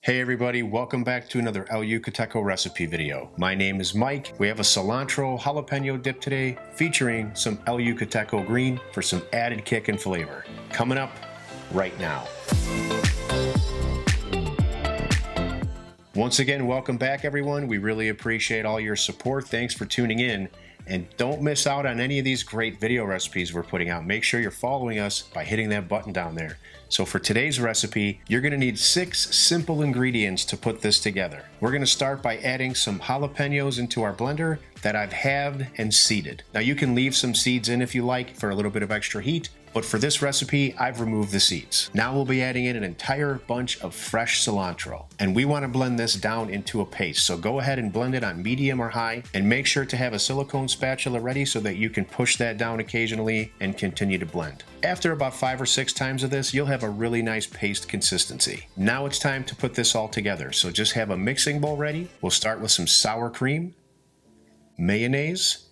Hey everybody, welcome back to another El Yucateco recipe video. My name is Mike. We have a cilantro jalapeno dip today featuring some El Yucateco Green for some added kick and flavor. Coming up right now. Once again, welcome back everyone. We really appreciate all your support. Thanks for tuning in. And don't miss out on any of these great video recipes we're putting out. Make sure you're following us by hitting that button down there. So for today's recipe, you're gonna need 6 simple ingredients to put this together. We're gonna start by adding some jalapenos into our blender that I've halved and seeded. Now you can leave some seeds in if you like for a little bit of extra heat, but for this recipe, I've removed the seeds. Now we'll be adding in an entire bunch of fresh cilantro, and we want to blend this down into a paste. So go ahead and blend it on medium or high, and make sure to have a silicone spatula ready so that you can push that down occasionally and continue to blend. After about 5 or 6 times of this, you'll have a really nice paste consistency. Now it's time to put this all together. So just have a mixing bowl ready. We'll start with some sour cream, mayonnaise,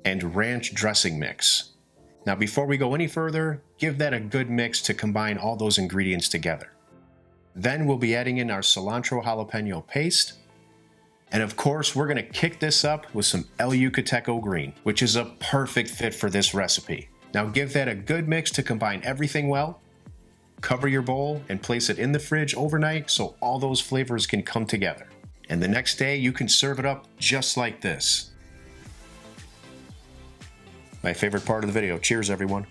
and ranch dressing mix. Now before we go any further, give that a good mix to combine all those ingredients together. Then we'll be adding in our cilantro jalapeno paste. And of course, we're gonna kick this up with some El Yucateco Green, which is a perfect fit for this recipe. Now give that a good mix to combine everything well. Cover your bowl and place it in the fridge overnight so all those flavors can come together. And the next day you can serve it up just like this. My favorite part of the video. Cheers, everyone.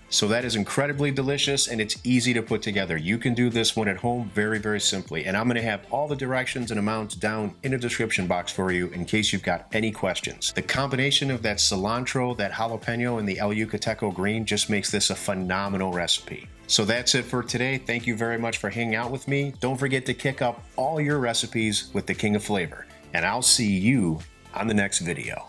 So that is incredibly delicious and it's easy to put together. You can do this one at home very, very simply. And I'm gonna have all the directions and amounts down in the description box for you in case you've got any questions. The combination of that cilantro, that jalapeno, and the El Yucateco Green just makes this a phenomenal recipe. So that's it for today. Thank you very much for hanging out with me. Don't forget to kick up all your recipes with the King of Flavor. And I'll see you on the next video.